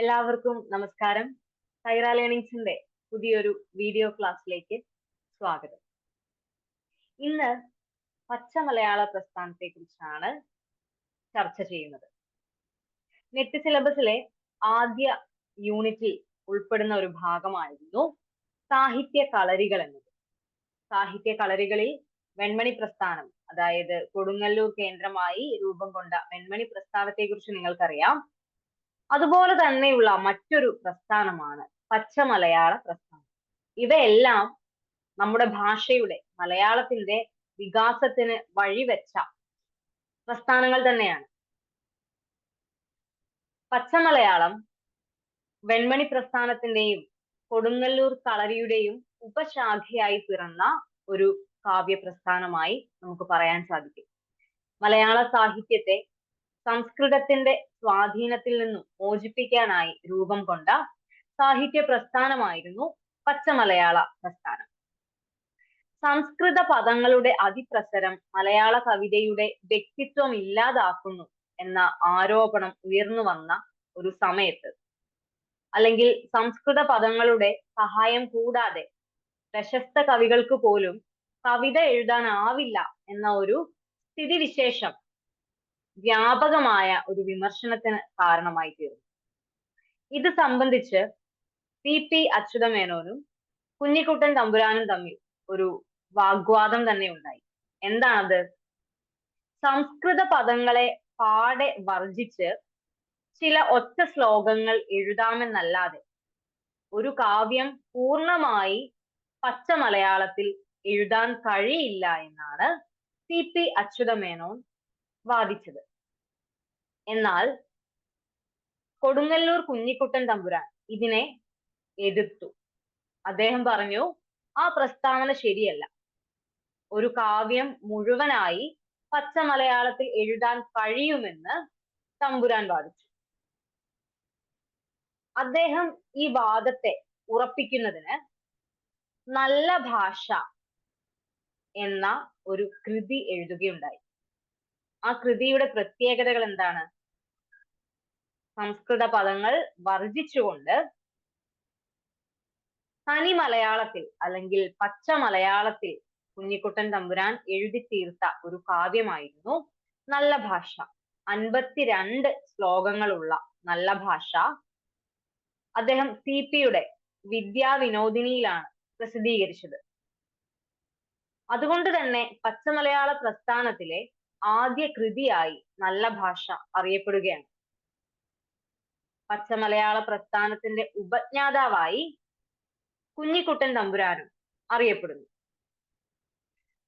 എല്ലാവർക്കും നമസ്കാരം. സൈറ ലേണിംഗ്സിന്റെ പുതിയൊരു വീഡിയോ ക്ലാസ്സിലേക്ക് സ്വാഗതം. ഇന്ന് പച്ച മലയാള പ്രസ്ഥാനത്തെ കുറിച്ചാണ് ചർച്ച ചെയ്യുന്നത്. നെറ്റ് സിലബസിലെ ആദ്യ യൂണിറ്റിൽ ഉൾപ്പെടുന്ന ഒരു ഭാഗമായിരുന്നു സാഹിത്യ കളരികൾ എന്നത്. സാഹിത്യ കളരികളിൽ വെൺമണി പ്രസ്ഥാനം, അതായത് കൊടുങ്ങല്ലൂർ കേന്ദ്രമായി രൂപം കൊണ്ട വെൺമണി പ്രസ്ഥാനത്തെ കുറിച്ച് നിങ്ങൾക്കറിയാം. അതുപോലെ തന്നെയുള്ള മറ്റൊരു പ്രസ്ഥാനമാണ് പച്ച മലയാള പ്രസ്ഥാനം. ഇവയെല്ലാം നമ്മുടെ ഭാഷയുടെ, മലയാളത്തിന്റെ വികാസത്തിന് വഴിവെച്ച പ്രസ്ഥാനങ്ങൾ തന്നെയാണ്. പച്ച മലയാളം വെൺമണി പ്രസ്ഥാനത്തിന്റെയും കൊടുങ്ങല്ലൂർ കളരിയുടെയും ഉപശാഖയായി പിറന്ന ഒരു കാവ്യ പ്രസ്ഥാനമായി നമുക്ക് പറയാൻ സാധിക്കും. മലയാള സാഹിത്യത്തെ സംസ്കൃതത്തിന്റെ സ്വാധീനത്തിൽ നിന്നും മോചിപ്പിക്കാനായി രൂപം കൊണ്ട സാഹിത്യ പ്രസ്ഥാനമായിരുന്നു പച്ച മലയാള പ്രസ്ഥാനം. സംസ്കൃത പദങ്ങളുടെ അതിപ്രസരം മലയാള കവിതയുടെ വ്യക്തിത്വം ഇല്ലാതാക്കുന്നു എന്ന ആരോപണം ഉയർന്നു വന്ന ഒരു സമയത്ത്, അല്ലെങ്കിൽ സംസ്കൃത പദങ്ങളുടെ സഹായം കൂടാതെ പ്രശസ്ത കവികൾക്ക് പോലും കവിത എഴുതാനാവില്ല എന്ന ഒരു സ്ഥിതിവിശേഷം വ്യാപകമായ ഒരു വിമർശനത്തിന് കാരണമായി തീർന്നു. ഇത് സംബന്ധിച്ച് പി അച്യുതമേനോനും കുഞ്ഞിക്കുട്ടൻ തമ്പുരാനും തമ്മിൽ ഒരു വാഗ്വാദം തന്നെ ഉണ്ടായി. എന്താണത്? സംസ്കൃത പദങ്ങളെ പാടെ വർജിച്ച് ചില ഒറ്റ ശ്ലോകങ്ങൾ എഴുതാമെന്നല്ലാതെ ഒരു കാവ്യം പൂർണ്ണമായി പച്ച മലയാളത്തിൽ എഴുതാൻ കഴിയില്ല എന്നാണ് പി അച്യുതമേനോൻ വാദിച്ചത്. എന്നാൽ കൊടുങ്ങല്ലൂർ കുഞ്ഞിക്കുട്ടൻ തമ്പുരാൻ ഇതിനെ എതിർത്തു. അദ്ദേഹം പറഞ്ഞു, ആ പ്രസ്താവന ശരിയല്ല. ഒരു കാവ്യം മുഴുവനായി പച്ച മലയാളത്തിൽ എഴുതാൻ കഴിയുമെന്ന് തമ്പുരാൻ വാദിച്ചു. അദ്ദേഹം ഈ വാദത്തെ ഉറപ്പിക്കുന്നതിന് നല്ല ഭാഷ എന്ന ഒരു കൃതി എഴുതുകയുണ്ടായി. ആ കൃതിയുടെ പ്രത്യേകതകൾ എന്താണ്? സംസ്കൃത പദങ്ങൾ വർജിച്ചുകൊണ്ട് തനി മലയാളത്തിൽ, അല്ലെങ്കിൽ പച്ച മലയാളത്തിൽ കുഞ്ഞിക്കുട്ടൻ തമ്പുരാൻ എഴുതി തീർത്ത ഒരു കാവ്യമായിരുന്നു നല്ല ഭാഷ. 52 ശ്ലോകങ്ങളുള്ള നല്ല ഭാഷ അദ്ദേഹം യുടെ വിദ്യാവിനോദിനിയിലാണ് പ്രസിദ്ധീകരിച്ചത്. അതുകൊണ്ട് തന്നെ പച്ച മലയാള പ്രസ്ഥാനത്തിലെ ആദ്യ കൃതിയായി നല്ല ഭാഷ അറിയപ്പെടുകയാണ്. പച്ച മലയാള പ്രസ്ഥാനത്തിന്റെ ഉപജ്ഞാതാവായി കുഞ്ഞിക്കുട്ടൻ തമ്പുരാനും അറിയപ്പെടുന്നു.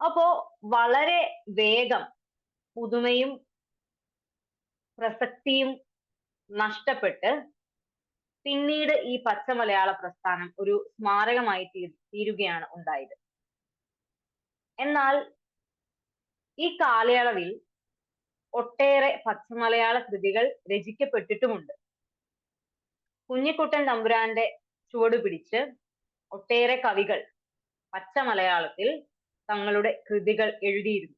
അപ്പോ വളരെ വേഗം പുതുമയും പ്രസക്തിയും നഷ്ടപ്പെട്ട് പിന്നീട് ഈ പച്ച മലയാള പ്രസ്ഥാനം ഒരു സ്മാരകമായി തീരുകയാണ് ഉണ്ടായത്. എന്നാൽ ഈ കാലയളവിൽ ഒട്ടേറെ പച്ച മലയാള കൃതികൾ രചിക്കപ്പെട്ടിട്ടുമുണ്ട്. കുഞ്ഞിക്കുട്ടൻ തമ്പുരാന്റെ ചുവട് പിടിച്ച് ഒട്ടേറെ കവികൾ പച്ച മലയാളത്തിൽ തങ്ങളുടെ കൃതികൾ എഴുതിയിരുന്നു.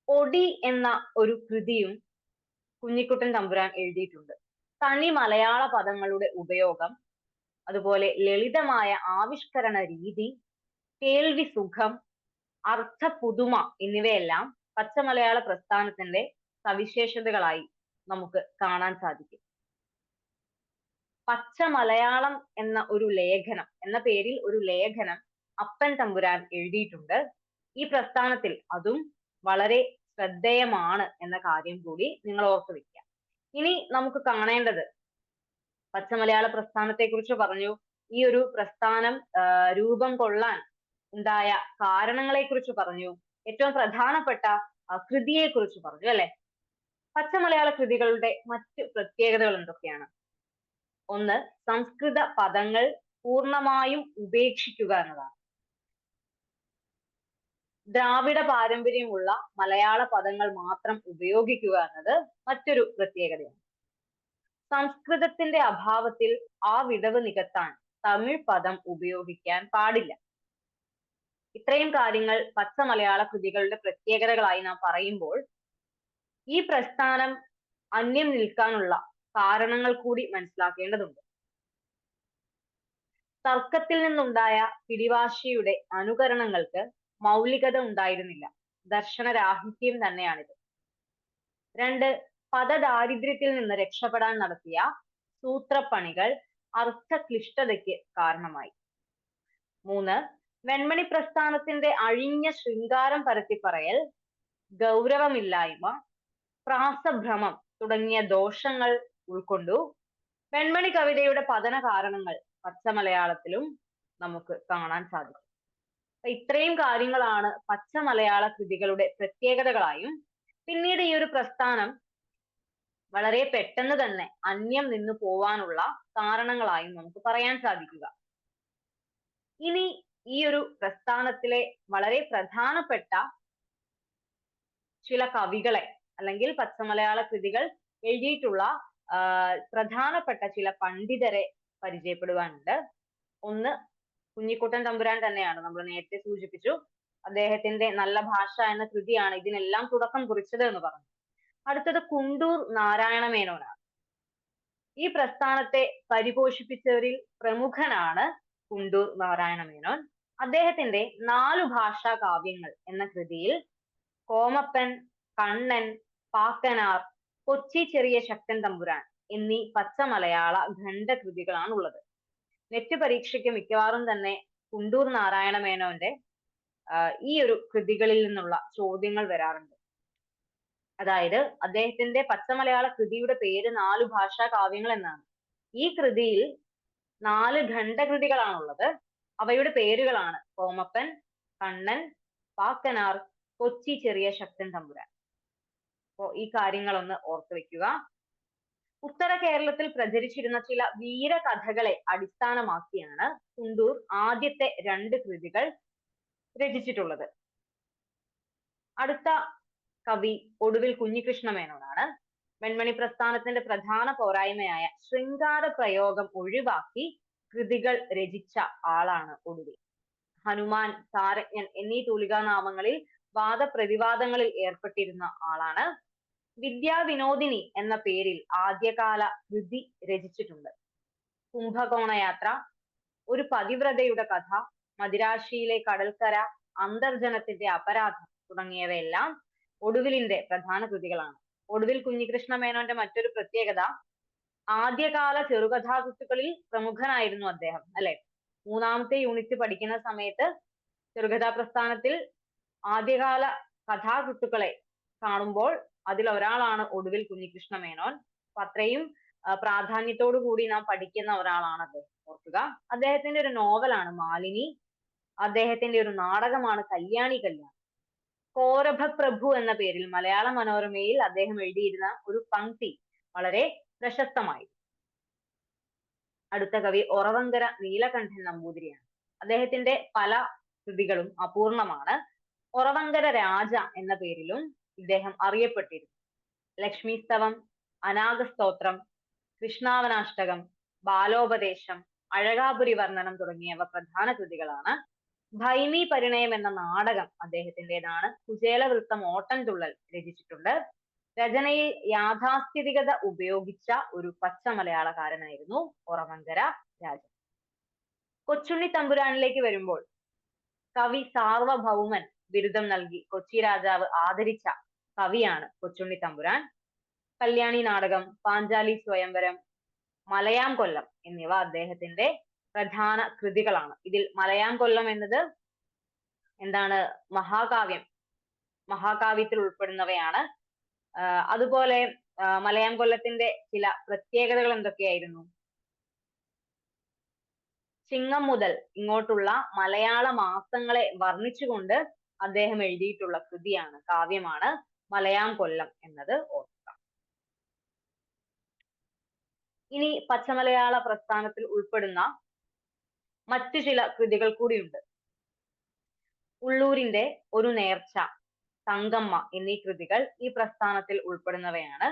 ഒടി എന്ന ഒരു കൃതിയും കുഞ്ഞിക്കുട്ടൻ തമ്പുരാൻ എഴുതിയിട്ടുണ്ട്. തനി മലയാള പദങ്ങളുടെ ഉപയോഗം, അതുപോലെ ലളിതമായ ആവിഷ്കരണ രീതി, കേൾവി സുഖം, അർത്ഥ പുതുമ എന്നിവയെല്ലാം പച്ച മലയാള പ്രസ്ഥാനത്തിന്റെ സവിശേഷതകളായി നമുക്ക് കാണാൻ സാധിക്കും. പച്ച മലയാളം എന്ന ഒരു ലേഖനം, എന്ന പേരിൽ ഒരു ലേഖനം അപ്പൻ തമ്പുരാൻ എഴുതിയിട്ടുണ്ട്. ഈ പ്രസ്ഥാനത്തിൽ അതും വളരെ ശ്രദ്ധേയമാണ് എന്ന കാര്യം കൂടി നിങ്ങൾ ഓർത്തു വെക്കുക. ഇനി നമുക്ക് കാണേണ്ടത്, പച്ച മലയാള പ്രസ്ഥാനത്തെ കുറിച്ച് പറഞ്ഞു, ഈ ഒരു പ്രസ്ഥാനം രൂപം കൊള്ളാൻ ഉണ്ടായ കാരണങ്ങളെ കുറിച്ച് പറഞ്ഞു, ഏറ്റവും പ്രധാനപ്പെട്ട കൃതിയെ കുറിച്ച് പറഞ്ഞു, അല്ലെ? പച്ച മലയാള കൃതികളുടെ മറ്റ് പ്രത്യേകതകൾ എന്തൊക്കെയാണ്? ഒന്ന്, സംസ്കൃത പദങ്ങൾ പൂർണ്ണമായും ഉപേക്ഷിക്കുക എന്നതാണ്. ദ്രാവിഡ പാരമ്പര്യമുള്ള മലയാള പദങ്ങൾ മാത്രം ഉപയോഗിക്കുക എന്നത് മറ്റൊരു പ്രത്യേകതയാണ്. സംസ്കൃതത്തിന്റെ അഭാവത്തിൽ ആ വിടവ് നികത്താൻ തമിഴ് പദം ഉപയോഗിക്കാൻ പാടില്ല. ഇത്രയും കാര്യങ്ങൾ പച്ച മലയാള കൃതികളുടെ പ്രത്യേകതകളായി നാം പറയുമ്പോൾ ഈ പ്രസ്ഥാനം അന്യം നിൽക്കാനുള്ള കാരണങ്ങൾ കൂടി മനസ്സിലാക്കേണ്ടതുണ്ട്. തർക്കത്തിൽ നിന്നുണ്ടായ പിടിവാശിയുടെ അനുകരണങ്ങൾക്ക് മൗലികത ഉണ്ടായിരുന്നില്ല. ദർശനരാഹിത്യം തന്നെയാണിത്. 2, പദദാരിദ്ര്യത്തിൽ നിന്ന് രക്ഷപ്പെടാൻ നടത്തിയ സൂത്രപ്പണികൾ അർത്ഥക്ലിഷ്ടതയ്ക്ക് കാരണമായി. 3, വെൺമണി പ്രസ്ഥാനത്തിന്റെ അഴിഞ്ഞ ശൃംഗാരം പരത്തിപ്പറയൽ, ഗൗരവമില്ലായ്മ, പ്രാസഭ്രമം തുടങ്ങിയ ദോഷങ്ങൾ ഉൾക്കൊണ്ടു വെൺമണി കവിതയുടെ പതന കാരണങ്ങൾ പച്ചമലയാളത്തിലും നമുക്ക് കാണാൻ സാധിക്കും. ഇത്രയും കാര്യങ്ങളാണ് പച്ചമലയാള കൃതികളുടെ പ്രത്യേകതകളായും പിന്നീട് ഈ ഒരു പ്രസ്ഥാനം വളരെ പെട്ടെന്ന് തന്നെ അന്യം നിന്നു പോവാനുള്ള കാരണങ്ങളായും നമുക്ക് പറയാൻ സാധിക്കുക. ഇനി ഈ ഒരു പ്രസ്ഥാനത്തിലെ വളരെ പ്രധാനപ്പെട്ട ചില കവികളെ അല്ലെങ്കിൽ പച്ചമലയാള കൃതികൾ എഴുതിയിട്ടുള്ള പ്രധാനപ്പെട്ട ചില പണ്ഡിതരെ പരിചയപ്പെടുവാനുണ്ട്. ഒന്ന് കുഞ്ഞിക്കുട്ടൻ തമ്പുരാൻ തന്നെയാണ്. നമ്മൾ നേരത്തെ സൂചിപ്പിച്ചു, അദ്ദേഹത്തിന്റെ നല്ല ഭാഷ എന്ന കൃതിയാണ് ഇതിനെല്ലാം തുടക്കം കുറിച്ചത് എന്ന് പറഞ്ഞു. അടുത്തത് കുണ്ടൂർ നാരായണ മേനോനാണ്. ഈ പ്രസ്ഥാനത്തെ പരിപോഷിപ്പിച്ചവരിൽ പ്രമുഖനാണ് കുണ്ടൂർ നാരായണ മേനോൻ. അദ്ദേഹത്തിന്റെ 4 ഭാഷാ കാവ്യങ്ങൾ എന്ന കൃതിയിൽ കോമപ്പൻ, കണ്ണൻ, പാക്കനാർ, കൊച്ചി ചെറിയ ശക്തൻ തമ്പുരാൻ എന്നീ പച്ചമലയാള ഖണ്ഡകൃതികളാണ് ഉള്ളത്. നെറ്റ് പരീക്ഷയ്ക്ക് മിക്കവാറും തന്നെ കുണ്ടൂർ നാരായണ മേനോന്റെ ഈ ഒരു കൃതികളിൽ നിന്നുള്ള ചോദ്യങ്ങൾ വരാറുണ്ട്. അതായത് അദ്ദേഹത്തിന്റെ പച്ചമലയാള കൃതിയുടെ പേര് 4 ഭാഷാ കാവ്യങ്ങൾ എന്നാണ്. ഈ കൃതിയിൽ 4 ഖണ്ഡകൃതികളാണുള്ളത്. അവയുടെ പേരുകളാണ് കോമപ്പൻ, കണ്ണൻ, പാക്കനാർ, കൊച്ചി ചെറിയ ശക്തൻ തമ്പുരാൻ. അപ്പോ ഈ കാര്യങ്ങളൊന്ന് ഓർത്തു വെക്കുക. ഉത്തര കേരളത്തിൽ പ്രചരിച്ചിരുന്ന ചില വീരകഥകളെ അടിസ്ഥാനമാക്കിയാണ് കുണ്ടൂർ ആദ്യത്തെ 2 കൃതികൾ രചിച്ചിട്ടുള്ളത്. അടുത്ത കവി ഒടുവിൽ കുഞ്ഞികൃഷ്ണ മേനോനാണ്. വെൺമണി പ്രസ്ഥാനത്തിന്റെ പ്രധാന പോരായ്മയായ ശൃംഗാര പ്രയോഗം ഒഴിവാക്കി കൃതികൾ രചിച്ച ആളാണ് ഒടുവിൽ. ഹനുമാൻ, താരജ്ഞൻ എന്നീ തൂലികാനാമങ്ങളിൽ വാദപ്രതിവാദങ്ങളിൽ ഏർപ്പെട്ടിരുന്ന ആളാണ്. വിദ്യാവിനോദിനി എന്ന പേരിൽ ആദ്യകാല കൃതി രചിച്ചിട്ടുണ്ട്. കുംഭകോണയാത്ര, ഒരു പതിവ്രതയുടെ കഥ, മദിരാശിയിലെ കടൽക്കര, അന്തർജനത്തിന്റെ അപരാധം തുടങ്ങിയവയെല്ലാം ഒടുവിലിന്റെ പ്രധാന കൃതികളാണ്. ഒടുവിൽ കുഞ്ഞികൃഷ്ണ മേനോന്റെ മറ്റൊരു പ്രത്യേകത, ആദ്യകാല ചെറുകഥാകൃത്തുക്കളിൽ പ്രമുഖനായിരുന്നു അദ്ദേഹം, അല്ലെ? 3ാമത്തെ യൂണിറ്റ് പഠിക്കുന്ന സമയത്ത് ചെറുകഥാ പ്രസ്ഥാനത്തിൽ ആദ്യകാല കഥാകൃത്തുക്കളെ കാണുമ്പോൾ അതിൽ ഒരാളാണ് ഒടുവിൽ കുഞ്ഞികൃഷ്ണ മേനോൻ. അപ്പൊ അത്രയും പ്രാധാന്യത്തോടു കൂടി നാം പഠിക്കുന്ന ഒരാളാണ് അദ്ദേഹം, ഓർക്കുക. അദ്ദേഹത്തിന്റെ ഒരു നോവലാണ് മാലിനി. അദ്ദേഹത്തിന്റെ ഒരു നാടകമാണ് കല്യാണി കല്യാണം. കോരഭപ്രഭു എന്ന പേരിൽ മലയാള മനോരമയിൽ അദ്ദേഹം എഴുതിയിരുന്ന ഒരു പംക്തി വളരെ പ്രശസ്തമായി. അടുത്ത കവി ഒറവങ്കര നീലകണ്ഠൻ നമ്പൂതിരിയാണ്. അദ്ദേഹത്തിന്റെ പല കൃതികളും അപൂർണമാണ്. ഒറവങ്കര രാജ എന്ന പേരിലും ഇദ്ദേഹം അറിയപ്പെട്ടിരുന്നു. ലക്ഷ്മീസ്തവം, അനാഗസ്തോത്രം, കൃഷ്ണാവനാഷ്ടകം, ബാലോപദേശം, അഴകാപുരി വർണ്ണനം തുടങ്ങിയവ പ്രധാന കൃതികളാണ്. ഭൈമി പരിണയം എന്ന നാടകം അദ്ദേഹത്തിൻ്റെതാണ്. കുചേലവൃത്തം, ഓട്ടൻതുള്ളൽ രചിച്ചിട്ടുണ്ട്. രചനയിൽ യാഥാസ്ഥിതികത ഉപയോഗിച്ച ഒരു പച്ച മലയാളക്കാരനായിരുന്നു ഒറവങ്കര രാജ. കൊച്ചുണ്ണി തമ്പുരാനിലേക്ക് വരുമ്പോൾ കവി സാർവഭൗമൻ ബിരുദം നൽകി കൊച്ചി രാജാവ് ആദരിച്ച കവിയാണ് കൊച്ചുണ്ണി തമ്പുരാൻ. കല്യാണി നാടകം, പാഞ്ചാലി സ്വയംവരം, മലയാം കൊല്ലം എന്നിവ അദ്ദേഹത്തിന്റെ പ്രധാന കൃതികളാണ്. ഇതിൽ മലയാം കൊല്ലം എന്നത് എന്താണ്? മഹാകാവ്യത്തിൽ ഉൾപ്പെടുന്നവയാണ്. അതുപോലെ മലയാം കൊല്ലത്തിന്റെ ചില പ്രത്യേകതകൾ എന്തൊക്കെയായിരുന്നു? ചിങ്ങം മുതൽ ഇങ്ങോട്ടുള്ള മലയാള മാസങ്ങളെ വർണ്ണിച്ചുകൊണ്ട് അദ്ദേഹം എഴുതിയിട്ടുള്ള കൃതിയാണ്, കാവ്യമാണ് മലയാം കൊല്ലം എന്നത് ഓർക്കുക. ഇനി പച്ചമലയാള പ്രസ്ഥാനത്തിൽ ഉൾപ്പെടുന്ന മറ്റു ചില കൃതികൾ കൂടിയുണ്ട്. ഉള്ളൂരിന്റെ ഒരു നേർച്ച, തങ്കമ്മ എന്നീ കൃതികൾ ഈ പ്രസ്ഥാനത്തിൽ ഉൾപ്പെടുന്നവയാണ്.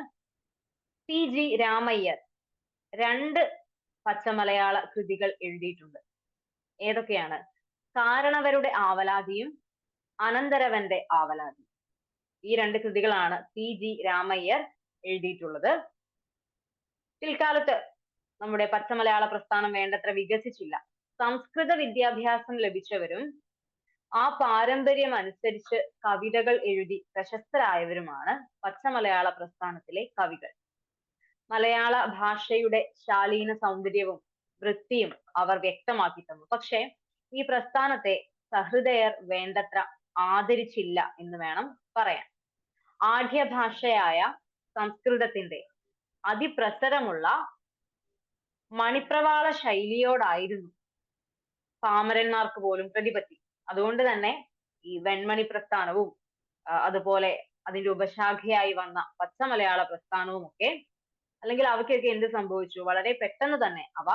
PG രാമയ്യർ 2 പച്ചമലയാള കൃതികൾ എഴുതിയിട്ടുണ്ട്. ഏതൊക്കെയാണ്? കാരണവരുടെ ആവലാതിയും അനന്തരവന്റെ ആവലാതിയും. ഈ രണ്ട് കൃതികളാണ് CG രാമയ്യർ എഴുതിയിട്ടുള്ളത്. പിൽക്കാലത്ത് നമ്മുടെ പച്ചമലയാള പ്രസ്ഥാനം വേണ്ടത്ര വികസിച്ചില്ല. സംസ്കൃത വിദ്യാഭ്യാസം ലഭിച്ചവരും ആ പാരമ്പര്യം അനുസരിച്ച് കവിതകൾ എഴുതി പ്രശസ്തരായവരുമാണ് പച്ചമലയാള പ്രസ്ഥാനത്തിലെ കവികൾ. മലയാള ഭാഷയുടെ ശാലീന സൗന്ദര്യവും വൃത്തിയും അവർ വ്യക്തമാക്കി തന്നു. പക്ഷേ ഈ പ്രസ്ഥാനത്തെ സഹൃദയർ വേണ്ടത്ര ആദരിച്ചില്ല എന്ന് വേണം പറയാൻ. ആഢ്യ ഭാഷയായ സംസ്കൃതത്തിന്റെ അതിപ്രസരമുള്ള മണിപ്രവാള ശൈലിയോടായിരുന്നു പാമരന്മാർക്ക് പോലും പ്രതിപത്തി. അതുകൊണ്ട് തന്നെ ഈ വെൺമണി പ്രസ്ഥാനവും അതുപോലെ അതിന്റെ ഉപശാഖയായി വന്ന പച്ചമലയാള പ്രസ്ഥാനവും ഒക്കെ, അല്ലെങ്കിൽ അവയ്ക്കൊക്കെ എന്ത് സംഭവിച്ചു? വളരെ പെട്ടെന്ന് തന്നെ അവ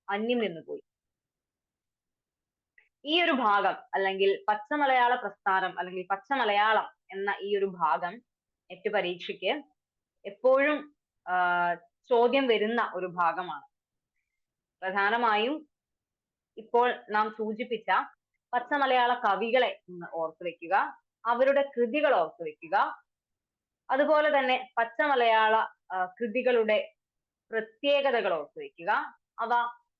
അന്യം നിന്നുപോയി. ഈ ഒരു ഭാഗം അല്ലെങ്കിൽ പച്ചമലയാള പ്രസ്ഥാനം അല്ലെങ്കിൽ പച്ചമലയാളം എന്ന ഈ ഒരു ഭാഗം നെറ്റ് പരീക്ഷയ്ക്ക് എപ്പോഴും ചോദ്യം വരുന്ന ഒരു ഭാഗമാണ്. പ്രധാനമായും ഇപ്പോൾ നാം സൂചിപ്പിച്ച പച്ചമലയാള കവികളെ ഒന്ന് ഓർത്തു വെക്കുക, അവരുടെ കൃതികൾ ഓർത്തു വെക്കുക. അതുപോലെ തന്നെ പച്ചമലയാള കൃതികളുടെ പ്രത്യേകതകൾ ഓർത്തു വെക്കുക. അവ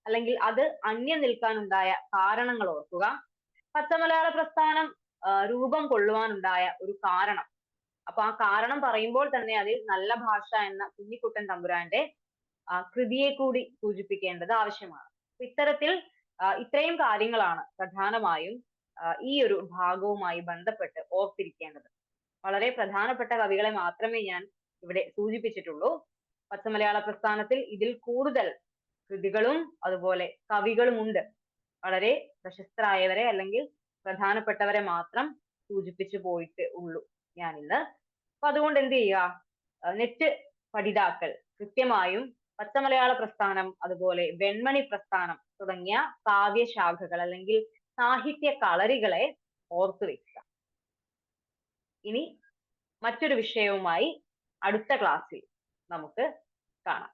അല്ലെങ്കിൽ അത് അന്യം നിൽക്കാനുണ്ടായ കാരണങ്ങൾ ഓർക്കുക. പച്ചമലയാള പ്രസ്ഥാനം രൂപം കൊള്ളുവാനുണ്ടായ ഒരു കാരണം. അപ്പൊ ആ കാരണം പറയുമ്പോൾ തന്നെ അതിൽ നല്ല ഭാഷ എന്ന കുഞ്ഞിക്കുട്ടൻ തമ്പുരാന്റെ കൃതിയെ കൂടി സൂചിപ്പിക്കേണ്ടത് ആവശ്യമാണ്. ഇത്തരത്തിൽ ഇത്രയും കാര്യങ്ങളാണ് പ്രധാനമായും ഈ ഒരു ഭാഗവുമായി ബന്ധപ്പെട്ട് ഓർത്തിരിക്കേണ്ടത്. വളരെ പ്രധാനപ്പെട്ട കവികളെ മാത്രമേ ഞാൻ ഇവിടെ സൂചിപ്പിച്ചിട്ടുള്ളൂ. പച്ചമലയാള പ്രസ്ഥാനത്തിൽ ഇതിൽ കൂടുതൽ കൃതികളും അതുപോലെ കവികളുമുണ്ട്. വളരെ പ്രശസ്തരായവരെ അല്ലെങ്കിൽ പ്രധാനപ്പെട്ടവരെ മാത്രം സൂചിപ്പിച്ചു പോയിട്ട് ഉള്ളൂ ഞാൻ ഇന്ന്. അപ്പൊ അതുകൊണ്ട് എന്ത് ചെയ്യുക, നെറ്റ് പഠിതാക്കൾ കൃത്യമായും പച്ചമലയാള പ്രസ്ഥാനം അതുപോലെ വെൺമണി പ്രസ്ഥാനം തുടങ്ങിയ കാവ്യശാഖകൾ അല്ലെങ്കിൽ സാഹിത്യ കളരികളെ ഓർത്തു വെക്കുക. ഇനി മറ്റൊരു വിഷയവുമായി അടുത്ത ക്ലാസ്സിൽ നമുക്ക് കാണാം.